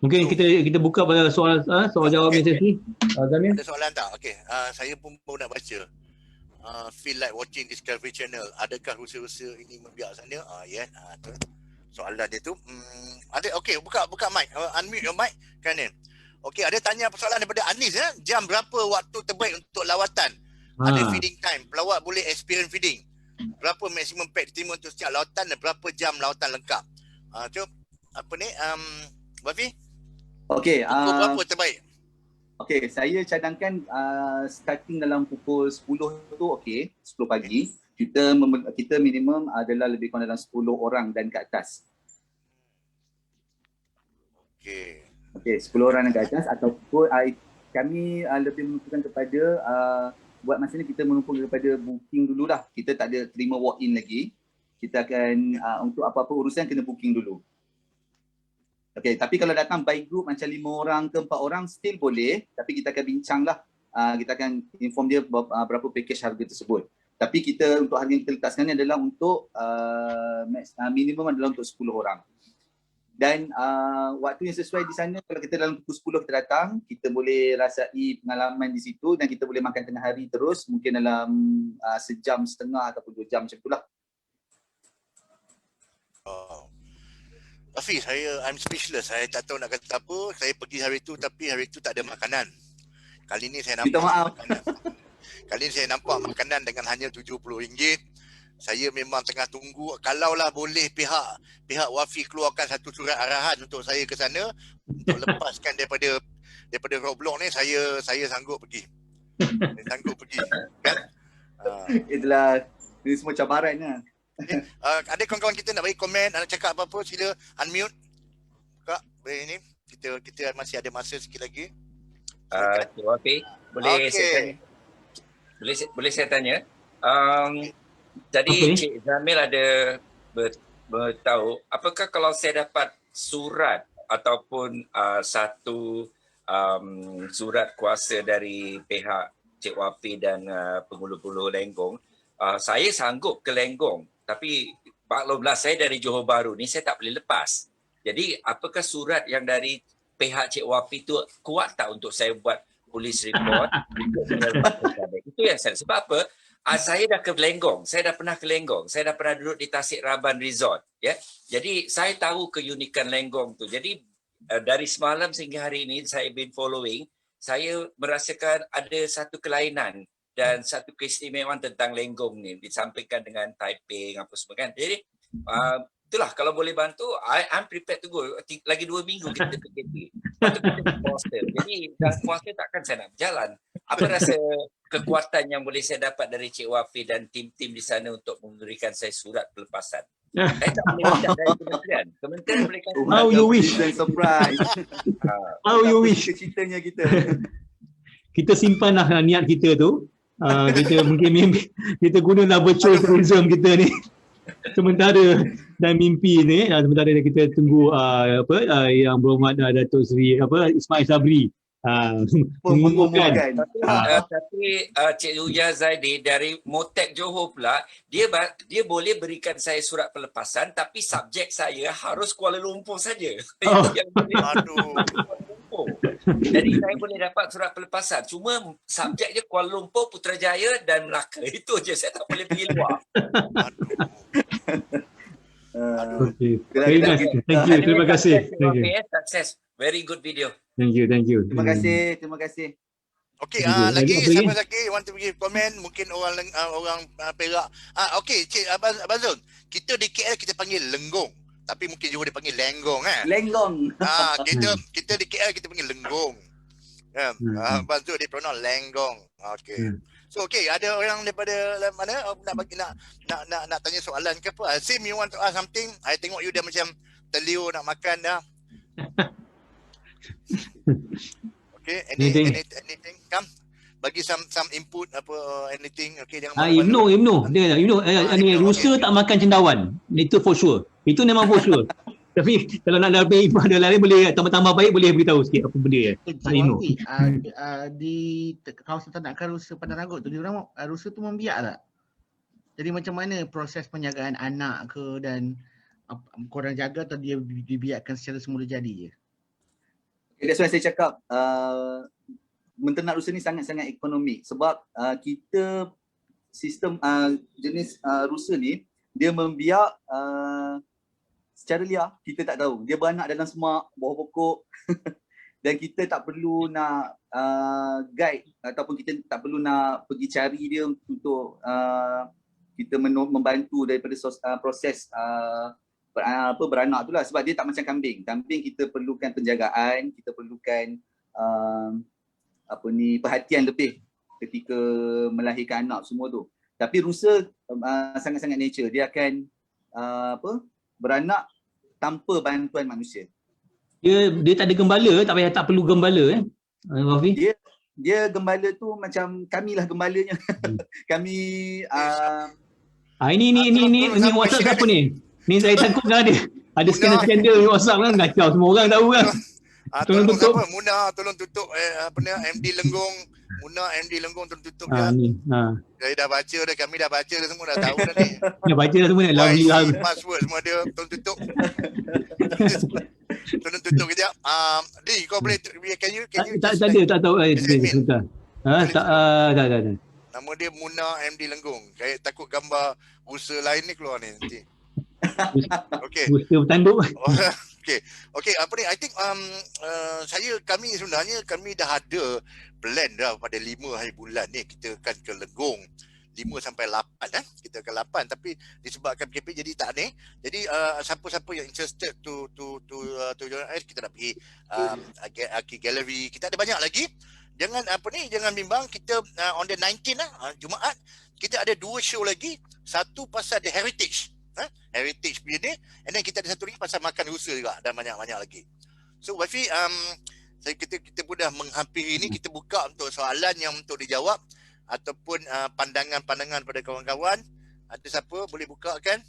Mungkin kita buka pada soal jawab ni sesi. Zamir. Ada soalan tak? Okey. Saya pun baru nak baca. Feel like watching Discovery Channel. Adakah rusa-rusa ini membiak sana? Tu. Soalan dia tu. Ada okey, buka mic. Unmute your mic kan ni. Okey, ada tanya persoalan daripada Anis Jam berapa waktu terbaik untuk lawatan? Ada feeding time. Pelawat boleh experience feeding. Berapa maksimum pack diterima untuk setiap lawatan dan berapa jam lawatan lengkap? Apa ni? Wafi? Okey. Berapa terbaik? Okey, saya cadangkan starting dalam pukul 10 tu 10 pagi. Kita minimum adalah lebih kurang dalam 10 orang dan ke atas. Okey, 10 orang dan ke atas, ataupun kami lebih menentukan kepada buat masa ni kita menumpu kepada booking dululah. Kita tak ada terima walk-in lagi. Kita akan untuk apa-apa urusan kena booking dulu. Okey, tapi kalau datang by group macam 5 orang ke 4 orang still boleh, tapi kita akan bincang lah. Kita akan inform dia berapa package harga tersebut. Tapi kita untuk harga yang kita letak sekarang ni adalah untuk minimum adalah untuk 10 orang. Dan waktu yang sesuai di sana, kalau kita dalam pukul 10 kita datang, kita boleh rasai pengalaman di situ dan kita boleh makan tengah hari terus, mungkin dalam sejam setengah ataupun 2 jam macam itulah. Afi, I'm speechless. Saya tak tahu nak kata apa. Saya pergi hari tu tapi hari tu tak ada makanan. Kali ni saya nampak makanan. Kali ni saya nampak makanan dengan hanya RM70. Saya memang tengah tunggu, kalaulah boleh pihak Wafi keluarkan satu surat arahan untuk saya ke sana untuk lepaskan daripada roadblock ni, saya sanggup pergi. Saya sanggup pergi kan? Itulah ini semua cabarannya. Ada kawan-kawan kita nak bagi komen, nak cakap apa-apa, sila unmute. Kak, boleh ni. Kita masih ada masa sikit lagi. Wafi, boleh saya tanya? Jadi Cik Zamil ada beritahu, apakah kalau saya dapat surat ataupun satu surat kuasa dari pihak Cik Wafi dan penghulu-hulu Lenggong, saya sanggup ke Lenggong, tapi maklumlah saya dari Johor Bahru ni saya tak boleh lepas. Jadi apakah surat yang dari pihak Cik Wafi tu kuat tak untuk saya buat police report? Itu yang saya, sebab apa? Saya dah ke Lenggong, saya dah pernah ke Lenggong, saya dah pernah duduk di Tasik Raban Resort, ya. Jadi saya tahu keunikan Lenggong tu. Jadi dari semalam sehingga hari ini saya been following, saya merasakan ada satu kelainan dan satu keistimewaan tentang Lenggong ni disampaikan dengan Taipei apa semua kan. Jadi itulah, kalau boleh bantu, I'm prepared to go. Lagi 2 minggu kita PKP. Patut kita puasa. Jadi dalam puasa takkan saya nak berjalan. Apa rasa kekuatan yang boleh saya dapat dari Cik Wafi dan tim-tim di sana untuk memberikan saya surat pelepasan? Saya tak boleh minta dari kementerian. Kementerian boleh kasih. How you wish. Surprise. How you wish. Ceritanya kita. Kita simpanlah niat kita tu. Kita mungkin kita gunalah virtual tourism kita ni. Sementara dan mimpi ni sementara kita tunggu yang berhormat Datuk Seri Ismail Sabri mengumumkan. Tapi Cik Yuya Zaidi dari Motek Johor pula, dia boleh berikan saya surat pelepasan tapi subjek saya harus Kuala Lumpur saja. Itu yang Aduh. Kuala Lumpur. Jadi saya boleh dapat surat pelepasan. Cuma subjeknya Kuala Lumpur, Putrajaya dan Melaka. Itu je, saya tak boleh pergi luar. Okay. Very nice. Thank you. Terima kasih. Thank you. Success. Very good video. Thank you. Terima kasih. Okey, Thank you. lagi Apa siapa lagi? lagi want to give comment, mungkin orang Perak. Okey, Cik Abang Zul, kita di KL kita panggil lenggong, tapi mungkin Johor dia panggil lenggong Lenggong. kita di KL kita panggil lenggong. Kan? Abang Zul dia pronounce lenggong. Okey. So ada orang daripada mana nak tanya soalan ke apa? Sim, you want to ask something? I tengok you dah macam terliur nak makan dah. Okay, anything? Come, bagi some input apa anything. Okay, jangan. Ibnu. Rusa tak makan cendawan. Itu for sure. Itu memang for sure. Tapi kalau nak lebih ada lain boleh tambah-tambah baik boleh beritahu sikit apa benda ya. Di kawasan ternakan Rusa Padang Ragut tu, diorang Rusa tu membiak tak? Jadi macam mana proses penjagaan anak ke dan korang jaga atau dia dibiarkan secara semula jadi je? That's why saya cakap menternak rusa ni sangat-sangat ekonomi sebab kita sistem jenis rusa ni dia membiak secara liar, kita tak tahu. Dia beranak dalam semak, bawah pokok dan kita tak perlu nak guide ataupun kita tak perlu nak pergi cari dia untuk kita membantu daripada proses beranak tu lah, sebab dia tak macam kambing. Kambing kita perlukan penjagaan, kita perlukan perhatian lebih ketika melahirkan anak semua tu. Tapi rusa sangat-sangat nature, dia akan beranak tanpa bantuan manusia. Dia tak ada gembala, tak perlu gembala Wafi. Dia gembala tu macam kamilah gembalanya. Kami ini WhatsApp siapa ni? Ni saya takut kan ada skandal WhatsApp kan, kacau semua orang tahu kan. Tolong tutup. Muna tolong tutup MD Lenggong. Muna MD Lenggong tolong tutup dia. Saya dah baca dah, kami dah baca dah, semua dah tahu dah ni. Dah baca dah semua ni. Password semua dia, tolong tutup. Tolong tutup kejap. Lee, kau boleh can you tak tahu sebentar. Tak. Nama dia Muna MD Lenggong. Saya takut gambar rusa lain ni keluar ni nanti. Okey. Rusa bertanduk. Okay, apa ni? I think kami sebenarnya dah ada plan dah pada 5 hari bulan ni kita akan ke Lenggong. 5 sampai 8 kita ke 8, tapi disebabkan PKP jadi tak ni. Jadi siapa-siapa yang interested to kita nak pergi Arki Gallery. Kita ada banyak lagi. Jangan bimbang, kita on the 19 Jumaat kita ada 2 show lagi. Satu pasal the heritage. Heritage punya ni, and then kita ada satu lagi pasal makan rusa juga dan banyak-banyak lagi. So Wafi, kita pun dah menghampiri ni, kita buka untuk soalan yang untuk dijawab ataupun pandangan-pandangan pada kawan-kawan. Ada siapa boleh buka kan?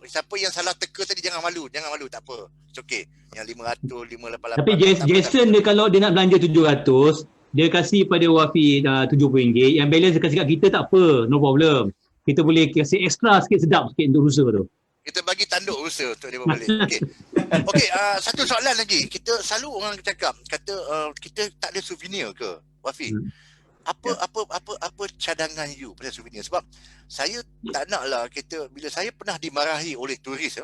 Siapa yang salah teka tadi jangan malu, tak apa. It's okay. Yang 500, 588. Tapi Jason dia kalau dia nak belanja 700, dia kasih pada Wafi RM70. Yang balance dia kasih kat kita tak apa, no problem. Kita boleh kasih extra sikit, sedap sikit untuk rusa tu. Kita bagi tanduk rusa untuk dia boleh. Okey, satu soalan lagi. Kita selalu orang cakap kata kita tak ada souvenir ke, Wafi? Apa cadangan you pada souvenir? Sebab saya tak naklah bila saya pernah dimarahi oleh turis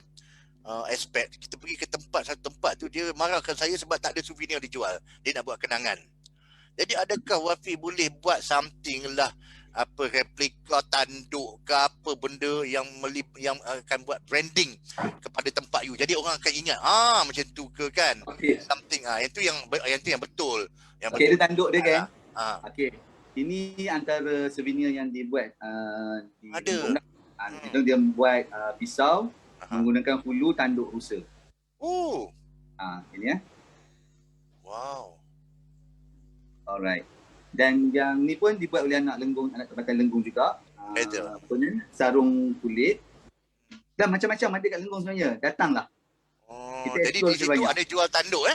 aspek kita pergi ke satu tempat tu, dia marahkan saya sebab tak ada souvenir dijual. Dia nak buat kenangan. Jadi adakah Wafi boleh buat something lah, apa replika tanduk ke apa benda yang akan buat branding kepada tempat you, jadi orang akan ingat macam tu ke kan? Something yang tu yang betul. Dia tanduk dia kan. Ini antara souvenir yang dibuat di ada. Dia buat pisau menggunakan hulu tanduk rusa. Ini Wow. Alright. Dan yang ni pun dibuat oleh anak tempatan Lenggong juga. Sarung kulit. Dan macam-macam ada kat Lenggong sebenarnya. Datanglah. Oh, Kita jadi explore di situ banyak. ada jual tanduk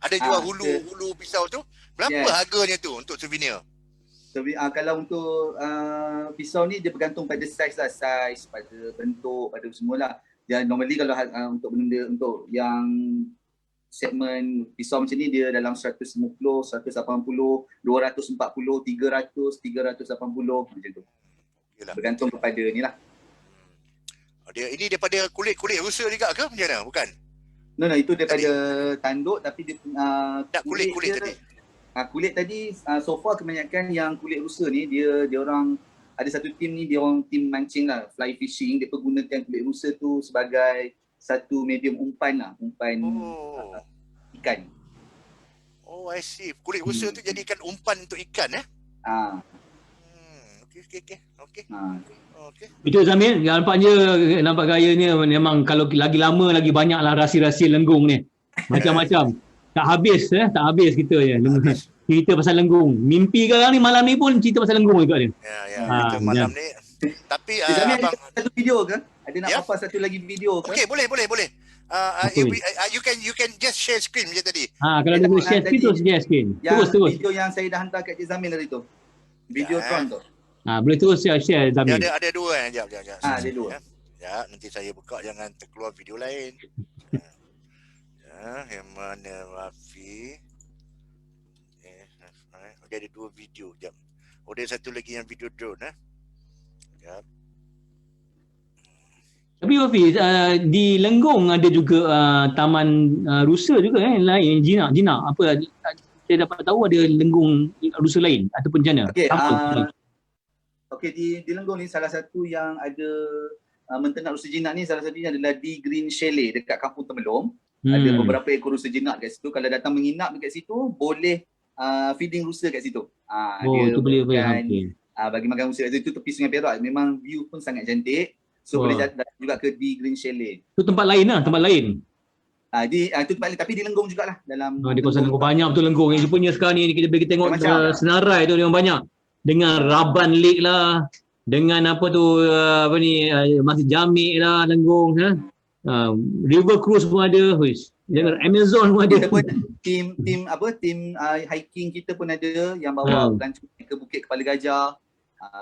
Ada jual Ah, hulu pisau tu. Berapa Yes. harganya tu untuk souvenir? So, kalau untuk pisau ni dia bergantung pada saiz lah. Saiz, pada bentuk, pada semualah. Dan normally kalau untuk benda untuk yang segmen pisau macam ni dia dalam 150, 180, 240, 300, 380 macam tu. Yalah. Bergantung kepada ni lah. Ini daripada kulit Rusa juga ke? Macam mana? Bukan? No, itu daripada tanduk tapi dia Tak, kulit dia, tadi. Kulit tadi so far kebanyakan yang kulit Rusa ni dia orang ada satu tim ni, dia orang tim mancing lah, fly fishing. Dia pergunakan kulit Rusa tu sebagai satu medium umpan lah, umpan ikan. Oh, I see. Kulit Rusa tu jadikan umpan untuk ikan Okey. Okey. Itu Zamir, nampak gayanya memang kalau lagi lama lagi banyaklah rahsia-rahsia Lenggong ni. Macam-macam. Tak habis kita je. Cerita pasal Lenggong. Mimpi sekarang ni malam ni pun cerita pasal Lenggong juga dia. Kita malam ni. Tapi Zamir, abang ada satu video ke? Ada nak papas satu lagi video ke? Okey, boleh. You can just share screen macam tadi. Kalau dia boleh share screen terus share screen. Terus. Video yang saya dah hantar kat Cik Zamir tadi tu. Video Tron tu. Boleh terus share Zamir. Ada dua Jap. Ada dua. Ya, nanti saya buka, jangan terkeluar video lain. Yang mana Rafi? Dia ada dua video. Jap. Ada satu lagi yang video drone Jap. Tapi Wafi, di Lenggong ada juga taman Rusa juga lain, jinak. Apa saya dapat tahu ada Lenggong Rusa lain ataupun jana. Okey, di Lenggong ni salah satu yang ada menternak rusa jinak ni, salah satunya adalah di Green Chalet dekat Kampung Temelong. Ada beberapa ekor rusa jinak kat situ. Kalau datang menginap dekat situ, boleh feeding rusa kat situ. Itu boleh bagi makan rusa. Itu tepi Sungai Perak. Memang view pun sangat cantik. So boleh datang juga ke di Green Chalet. Itu tempat lain lah, tempat lain. Itu tempat lain, tapi di Lenggong jugalah. Dalam di kawasan Lenggong banyak betul Lenggong. Yang rupanya sekarang ni kita boleh tengok senarai tu memang banyak. Dengan Raban Lake lah, dengan apa tu Masjid Jamik lah Lenggong River Cruise pun ada, dengan Amazon pun ada. Kita pun tim hiking kita pun ada yang bawa pelancong ke Bukit Kepala Gajah,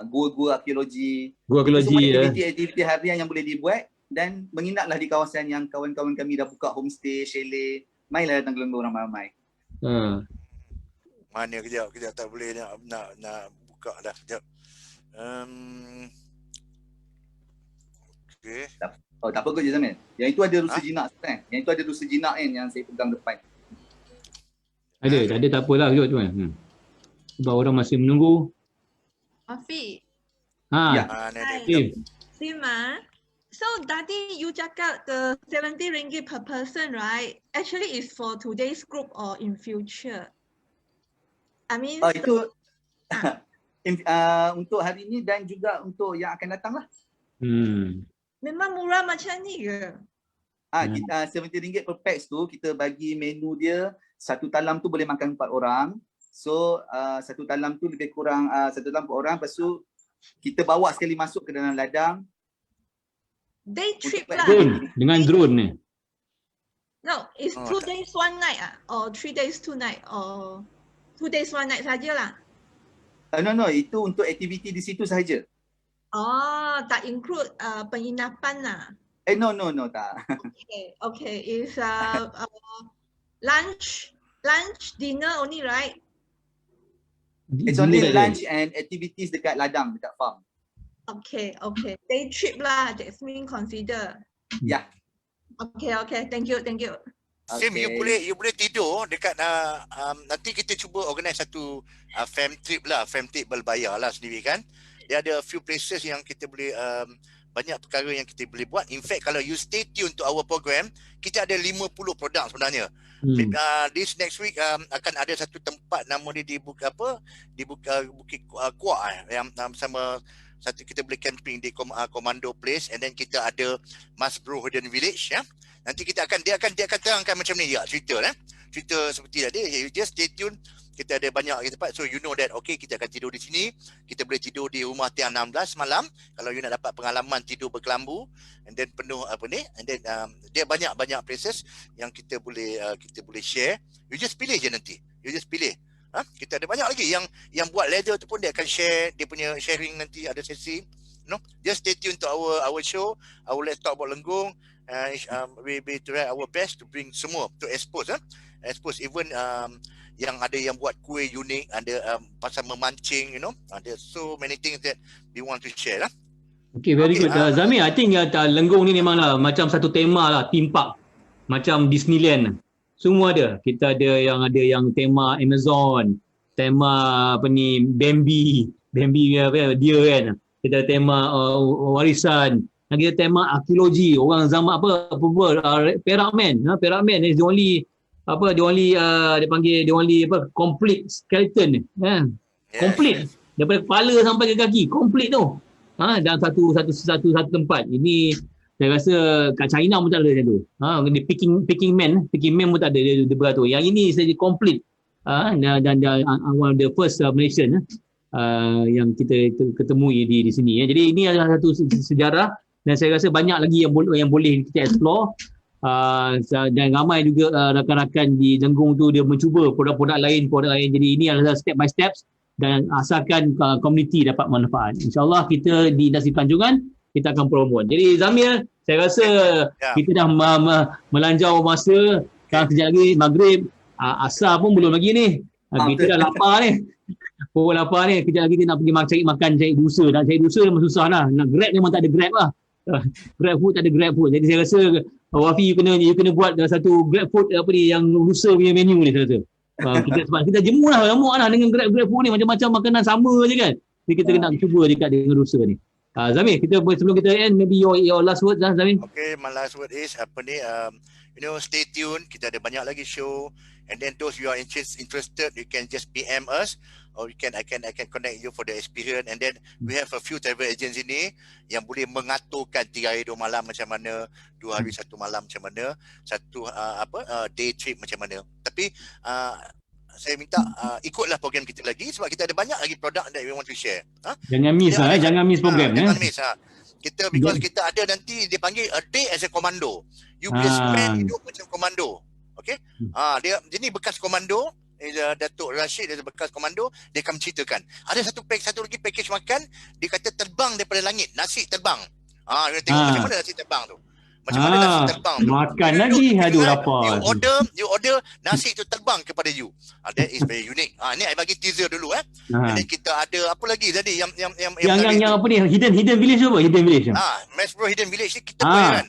gua arkeologi. Aktiviti harian yang boleh dibuat dan menginaplah di kawasan yang kawan-kawan kami dah buka homestay, chalet. Mainlah datang ke Lenggong ramai-ramai. Mana kejap tak boleh nak buka dah kejap. Okey. Tak apa kot je Zamir. Yang itu ada rusa jinak kan? Yang itu ada rusa jinak kan yang saya pegang depan. Ada tak apalah kejap cuma. Sebab orang masih menunggu. Afiq. Sima. So tadi you cakap the 70 ringgit per person, right? Actually is for today's group or in future? I mean itu untuk hari ini dan juga untuk yang akan datang lah. Memang murah macam ni ke? Kita RM70 per pax tu kita bagi menu dia, satu talam tu boleh makan 4 orang. So satu talam tu lebih kurang satu talam per orang. Lepas tu kita bawa sekali masuk ke dalam ladang. Day trip lah. Dengan drone ni. No, it's 2 days 1 night or 3 days 2 night or 2 days 1 night sajalah. No, itu untuk aktiviti di situ sahaja. Tak include penginapan lah. No, tak. Okay. It's lunch, dinner only, right? It's only lunch and activities dekat ladang, dekat farm. Okay. Day trip lah, Jasmine consider. Yeah. Okay. Thank you. Sim, you boleh tidur dekat nanti kita cuba organize satu fam trip berbayar lah sendiri kan. Dia ada a few places yang kita boleh banyak perkara yang kita boleh buat. In fact, kalau you stay tune to our program, kita ada 50 produk sebenarnya. This next week akan ada satu tempat nama dia di Bukit Kuak yang sama satu kita boleh camping di Commando Place, and then kita ada Mas Bro Hidden Village Nanti dia akan terangkan macam ni cerita seperti tadi. You just stay tune kita ada banyak tempat, so you know that okay, kita akan tidur di sini, kita boleh tidur di rumah tiang 16 malam kalau you nak dapat pengalaman tidur berkelambu, and then penuh and then dia banyak places yang kita boleh share. You just pilih je nanti, kita ada banyak lagi yang buat leather tu pun dia akan share dia punya sharing nanti, ada sesi. Just stay tuned to our show, our Let's Talk About Lenggong. We try our best to bring semua, to expose even yang ada yang buat kuih unik, ada pasal memancing, there's so many things that we want to share lah. Okay, very good. Zamir, I think Lenggong ni memanglah macam satu tema lah, theme park. Macam Disneyland. Semua ada. Kita ada yang tema Amazon, tema Bambi dia kan. Kita ada tema warisan. Dan kita tema arkeologi. Orang zaman Perak Man is the only complete skeleton kan. Complete daripada kepala sampai ke kaki, complete tu. Dan satu tempat. Ini saya rasa kat China pun tak ada macam tu. Peking Man pun tak ada dia beratur. Yang ini saja complete. Dan one of the first Malaysian yang kita ketemui di sini. Jadi ini adalah satu sejarah, dan saya rasa banyak lagi yang boleh kita explore. Dan ramai juga rakan-rakan di Lenggong tu dia mencuba produk-produk lain. Jadi ini adalah step by steps, dan asalkan komuniti dapat manfaat. InsyaAllah kita di industri pelancongan kita akan promote. Jadi Zamir, saya rasa kita dah melanjau masa. Sekarang kejap lagi maghrib, asar pun belum lagi ni. Kita dah lapar ni. Pukul lapar ni, kejap lagi kita nak pergi cari makan, cari dosa. Nak cari dosa memang susah lah. Nak Grab memang tak ada Grab lah. Grab food tak ada Grab food. Jadi saya rasa Wafi you kena buat satu Grab food yang rusa punya menu ni saya rasa. Sebab kita jemu lah dengan Grab food ni, macam-macam makanan sama je kan. Jadi kita kena cuba dekat dengan rusa ni. Zamir, sebelum kita end, maybe your last word lah Zamir. Okay, my last word is stay tuned. Kita ada banyak lagi show, and then those you are interested, you can just PM us, or I can connect you for the experience. And then we have a few travel agents ini yang boleh mengaturkan 3 hari 2 malam macam mana, 2 hari 1 malam macam mana, satu day trip macam mana. Tapi saya minta ikutlah program kita lagi, sebab kita ada banyak lagi produk that we want to share. Jangan miss jangan miss program. Jangan miss. Because kita ada nanti dia panggil a day as a commando. You boleh spend hidup macam komando. Okay? Dia ni bekas komando, Datuk Rashid, dia bekas komando, dia akan menceritakan. Ada satu lagi package makan, dia kata terbang daripada langit, nasi terbang. Kita tengok macam mana nasi terbang tu. Macam mana nasi terbang tu. Makan lagi, aduh lapar. You order nasi tu terbang kepada you. That is very unique. Ni I bagi teaser dulu And then kita ada apa lagi tadi yang apa ni, Hidden Village apa? Hidden Village. Masbro Hidden Village ni kita bayangkan.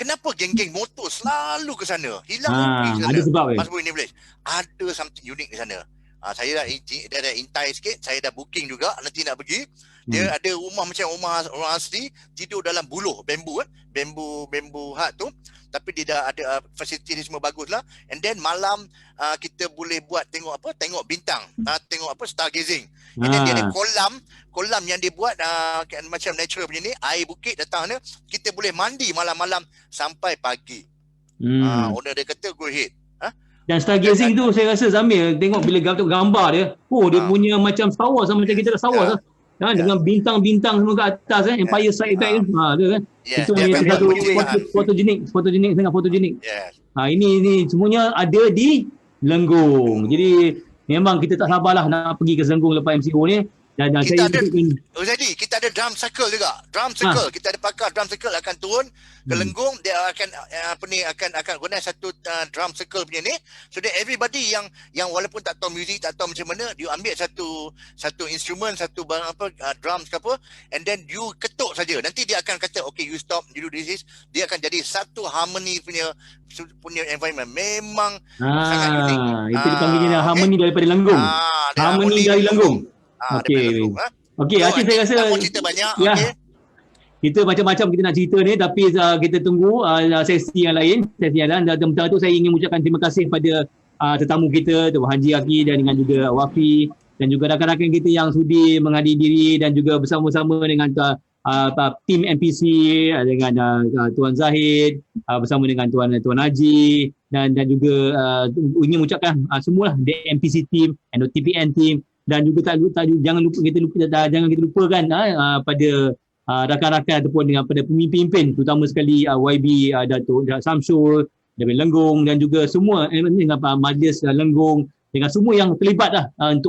Kenapa geng-geng motor selalu ke sana? Hilang ke sana. Ada sebab Masbro Hidden Village. Ada something unique di sana. Saya dah intai sikit, saya dah booking juga nanti nak pergi. Dia ada rumah macam rumah orang asli, tidur dalam buluh bambu bambu hut tu, tapi dia dah ada fasiliti ni semua bagus lah. And then malam kita boleh buat tengok bintang, tengok stargazing. And then dia ada kolam yang dia buat macam natural punya ni, air bukit datang ni, kita boleh mandi malam-malam sampai pagi. Owner dia kata go ahead. Dan stargazing tu saya rasa Zamir tengok bila gambar dia, dia punya macam Star Wars, macam kita dah Star Wars lah. Dengan bintang-bintang semua kat atas Empire Strikes Back tu kan. Itu satu fotogenik sangat fotogenik. Ini semuanya ada di Lenggong. Jadi memang kita tak sabarlah nak pergi ke Lenggong lepas MCO ni. Dan kita ada drum circle juga. Kita ada pakar drum circle akan turun ke Lenggong, dia akan akan guna satu drum circle punya ni, so that everybody yang walaupun tak tahu muzik, tak tahu macam mana, dia ambil satu instrumen, satu drums ke apa, and then you ketuk saja. Nanti dia akan kata okay, you stop, you do this. Dia akan jadi satu harmony punya environment. Memang sangat unik. Itu dipanggilnya harmony daripada Lenggong. Harmony dari Lenggong. Okey, Acik saya rasa cerita banyak. Kita macam-macam kita nak cerita ni, tapi kita tunggu sesi yang lain. Dan sementara tu saya ingin mengucapkan terima kasih kepada tetamu kita, Tuan Haji Aki, dan dengan juga Wafi, dan juga rakan-rakan kita yang sudi menghadiri diri, dan juga bersama-sama dengan tim NPC, dengan Tuan Zahid, bersama dengan Tuan Haji dan juga ingin mengucapkan semualah MPC team, TPN team, dan juga jangan kita lupakan pada rakan-rakan ataupun dengan pada pemimpin-pemimpin, terutama sekali YB Datuk Samsul, David Lenggong, dan juga semua dengan Majlis Lenggong, dengan semua yang terlibat untuk